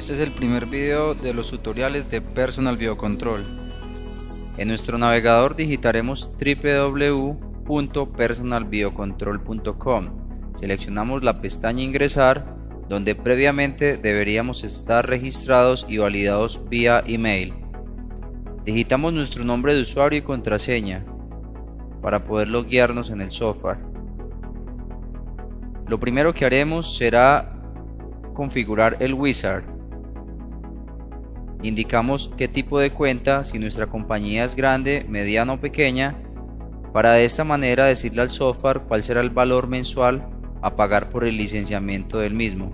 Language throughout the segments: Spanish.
Este es el primer video de los tutoriales de Personal Biocontrol. En nuestro navegador digitaremos www.personalbiocontrol.com. Seleccionamos la pestaña Ingresar, donde previamente deberíamos estar registrados y validados vía email. Digitamos nuestro nombre de usuario y contraseña para poder loguearnos en el software. Lo primero que haremos será configurar el wizard. Indicamos qué tipo de cuenta, si nuestra compañía es grande, mediana o pequeña, para de esta manera decirle al software cuál será el valor mensual a pagar por el licenciamiento del mismo.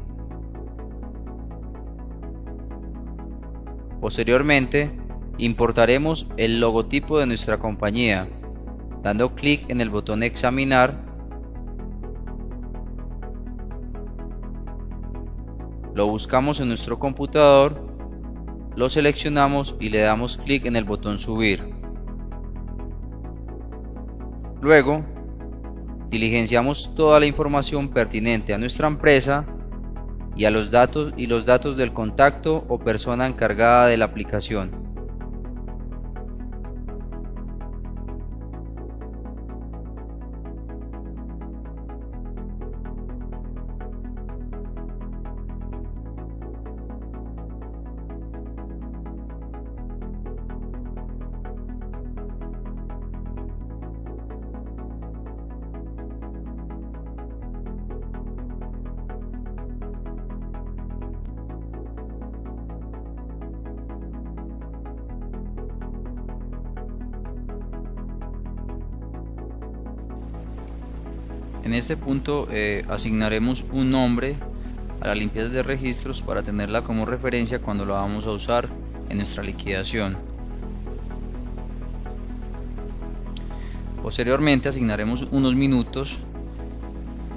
Posteriormente, importaremos el logotipo de nuestra compañía, dando clic en el botón Examinar. Lo buscamos en nuestro computador, lo seleccionamos y le damos clic en el botón Subir. Luego, diligenciamos toda la información pertinente a nuestra empresa y a los datos del contacto o persona encargada de la aplicación. En este punto asignaremos un nombre a la limpieza de registros para tenerla como referencia cuando la vamos a usar en nuestra liquidación. Posteriormente asignaremos unos minutos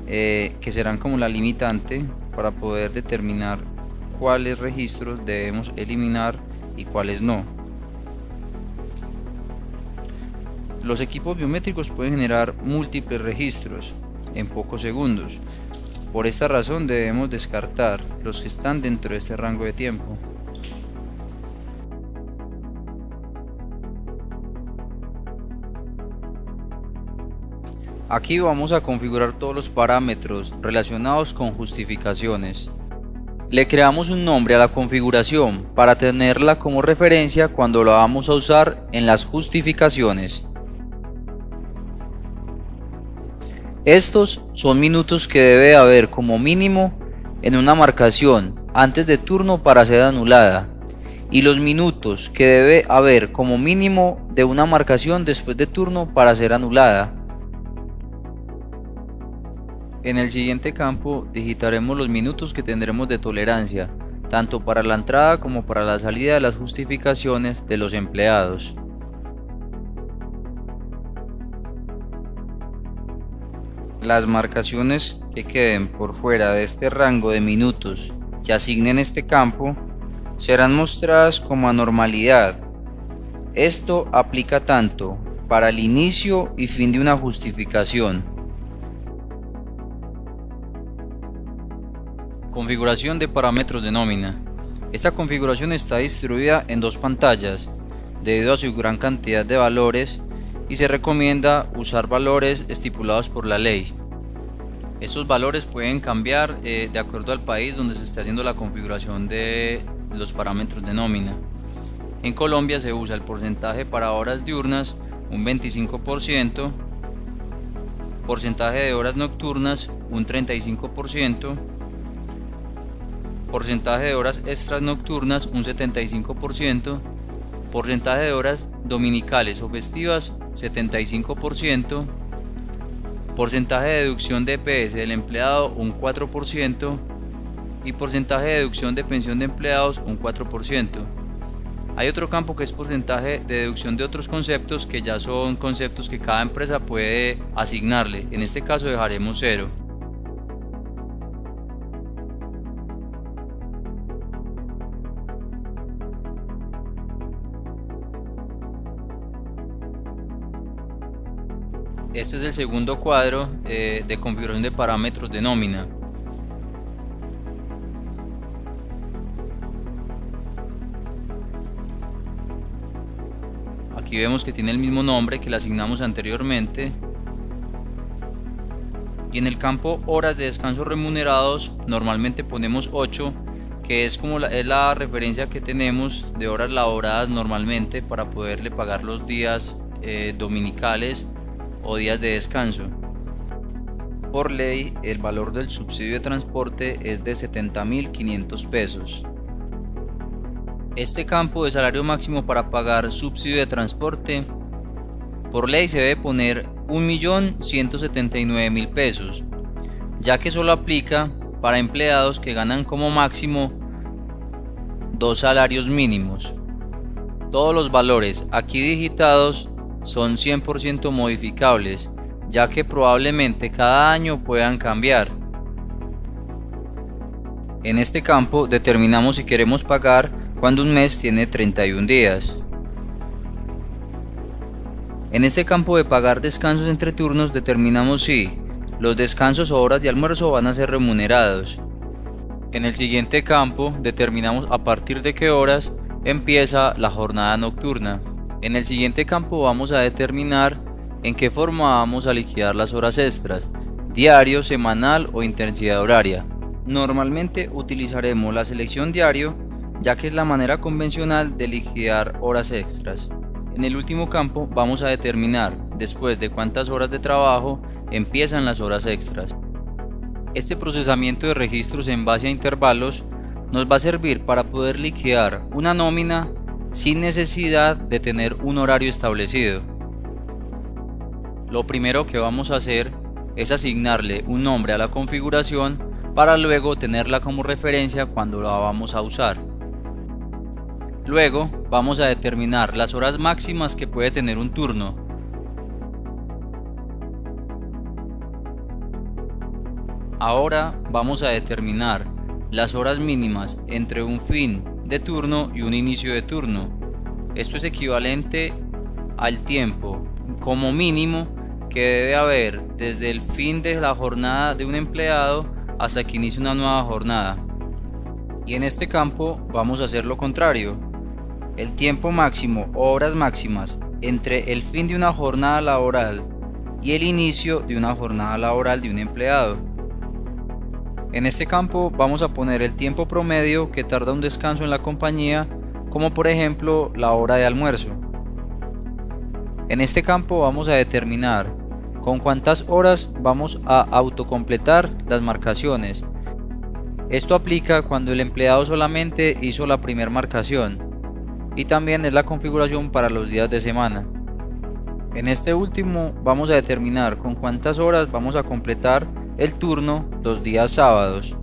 que serán como la limitante para poder determinar cuáles registros debemos eliminar y cuáles no. Los equipos biométricos pueden generar múltiples registros en pocos segundos. Por esta razón debemos descartar los que están dentro de este rango de tiempo. Aquí vamos a configurar todos los parámetros relacionados con justificaciones. Le creamos un nombre a la configuración para tenerla como referencia cuando la vamos a usar en las justificaciones. Estos son minutos que debe haber como mínimo en una marcación antes de turno para ser anulada, y los minutos que debe haber como mínimo de una marcación después de turno para ser anulada. En el siguiente campo digitaremos los minutos que tendremos de tolerancia, tanto para la entrada como para la salida de las justificaciones de los empleados. Las marcaciones que queden por fuera de este rango de minutos que asignen este campo serán mostradas como anormalidad. Esto aplica tanto para el inicio y fin de una justificación. Configuración de parámetros de nómina. Esta configuración está distribuida en dos pantallas debido a su gran cantidad de valores, y se recomienda usar valores estipulados por la ley. Estos valores pueden cambiar de acuerdo al país donde se esté haciendo la configuración de los parámetros de nómina. En Colombia se usa el porcentaje para horas diurnas, un 25%, porcentaje de horas nocturnas, un 35%, porcentaje de horas extras nocturnas, un 75%, porcentaje de horas dominicales o festivas, 75%, porcentaje de deducción de EPS del empleado, un 4%, y porcentaje de deducción de pensión de empleados, un 4%. Hay otro campo que es porcentaje de deducción de otros conceptos, que ya son conceptos que cada empresa puede asignarle. En este caso dejaremos 0. Este es el segundo cuadro de configuración de parámetros de nómina. Aquí vemos que tiene el mismo nombre que le asignamos anteriormente. Y en el campo horas de descanso remunerados normalmente ponemos 8, que es como la referencia que tenemos de horas laboradas normalmente para poderle pagar los días dominicales o días de descanso. Por ley, el valor del subsidio de transporte es de 70.500 pesos. Este campo de salario máximo para pagar subsidio de transporte, por ley se debe poner 1.179.000 pesos, ya que solo aplica para empleados que ganan como máximo 2 salarios mínimos. Todos los valores aquí digitados son 100% modificables, ya que probablemente cada año puedan cambiar. En este campo determinamos si queremos pagar cuando un mes tiene 31 días. En este campo de pagar descansos entre turnos determinamos si los descansos o horas de almuerzo van a ser remunerados. En el siguiente campo determinamos a partir de qué horas empieza la jornada nocturna. En el siguiente campo vamos a determinar en qué forma vamos a liquidar las horas extras, diario, semanal o intensidad horaria. Normalmente utilizaremos la selección diario, ya que es la manera convencional de liquidar horas extras. En el último campo vamos a determinar después de cuántas horas de trabajo empiezan las horas extras. Este procesamiento de registros en base a intervalos nos va a servir para poder liquidar una nómina sin necesidad de tener un horario establecido. Lo primero que vamos a hacer es asignarle un nombre a la configuración para luego tenerla como referencia cuando la vamos a usar. Luego vamos a determinar las horas máximas que puede tener un turno. Ahora vamos a determinar las horas mínimas entre un fin de turno y un inicio de turno. Esto es equivalente al tiempo como mínimo que debe haber desde el fin de la jornada de un empleado hasta que inicie una nueva jornada. Y en este campo vamos a hacer lo contrario. El tiempo máximo o horas máximas entre el fin de una jornada laboral y el inicio de una jornada laboral de un empleado. En este campo vamos a poner el tiempo promedio que tarda un descanso en la compañía, como por ejemplo la hora de almuerzo. En este campo vamos a determinar con cuántas horas vamos a autocompletar las marcaciones. Esto aplica cuando el empleado solamente hizo la primera marcación. Y también es la configuración para los días de semana. En este último vamos a determinar con cuántas horas vamos a completar el turno los días sábados.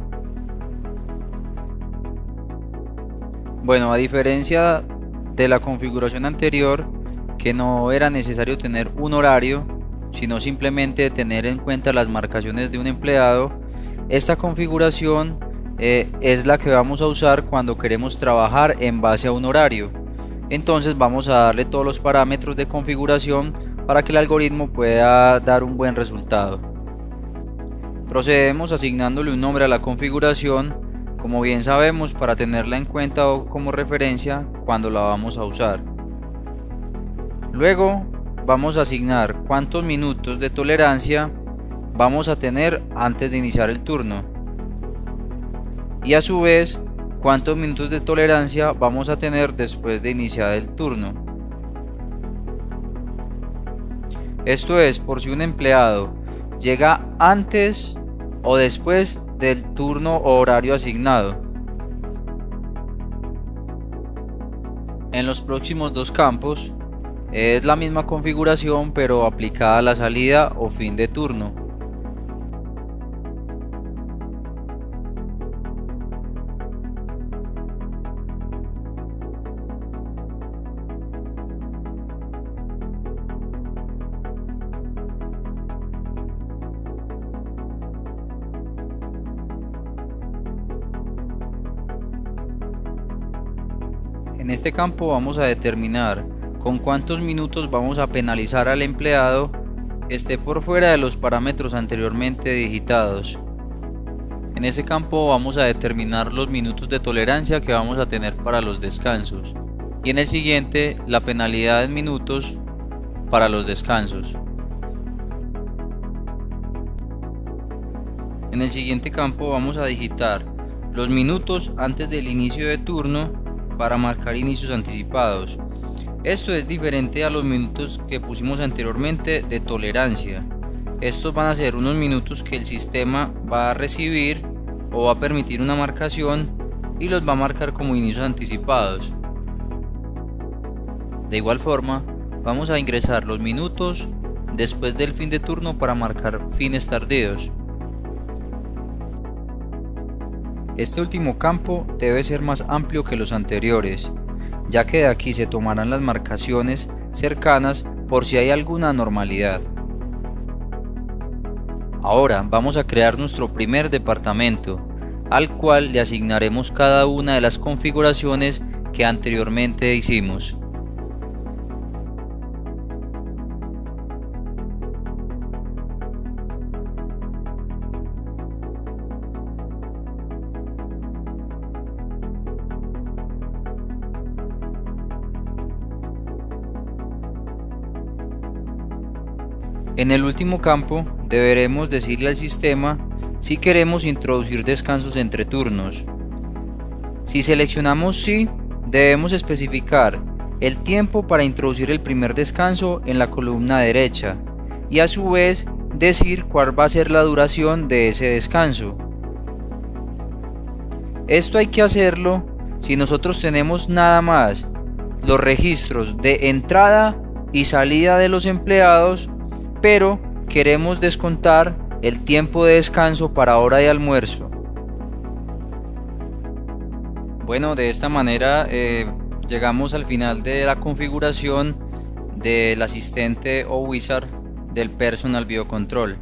Bueno, a diferencia de la configuración anterior, que no era necesario tener un horario, sino simplemente tener en cuenta las marcaciones de un empleado, esta configuración es la que vamos a usar cuando queremos trabajar en base a un horario. Entonces vamos a darle todos los parámetros de configuración para que el algoritmo pueda dar un buen resultado. Procedemos asignándole un nombre a la configuración, como bien sabemos, para tenerla en cuenta o como referencia cuando la vamos a usar. Luego vamos a asignar cuántos minutos de tolerancia vamos a tener antes de iniciar el turno. Y a su vez, cuántos minutos de tolerancia vamos a tener después de iniciar el turno. Esto es por si un empleado llega antes o después del turno o horario asignado. En los próximos dos campos es la misma configuración, pero aplicada a la salida o fin de turno. En este campo vamos a determinar con cuántos minutos vamos a penalizar al empleado que esté por fuera de los parámetros anteriormente digitados. En este campo vamos a determinar los minutos de tolerancia que vamos a tener para los descansos y en el siguiente la penalidad en minutos para los descansos. En el siguiente campo vamos a digitar los minutos antes del inicio de turno para marcar inicios anticipados. Esto es diferente a los minutos que pusimos anteriormente de tolerancia. Estos van a ser unos minutos que el sistema va a recibir o va a permitir una marcación y los va a marcar como inicios anticipados. De igual forma, vamos a ingresar los minutos después del fin de turno para marcar fines tardíos. Este último campo debe ser más amplio que los anteriores, ya que de aquí se tomarán las marcaciones cercanas por si hay alguna anormalidad. Ahora vamos a crear nuestro primer departamento, al cual le asignaremos cada una de las configuraciones que anteriormente hicimos. En el último campo deberemos decirle al sistema si queremos introducir descansos entre turnos. Si seleccionamos sí, debemos especificar el tiempo para introducir el primer descanso en la columna derecha y a su vez decir cuál va a ser la duración de ese descanso. Esto hay que hacerlo si nosotros tenemos nada más los registros de entrada y salida de los empleados, pero queremos descontar el tiempo de descanso para hora de almuerzo. Bueno, de esta manera llegamos al final de la configuración del asistente o wizard del Personal Biocontrol.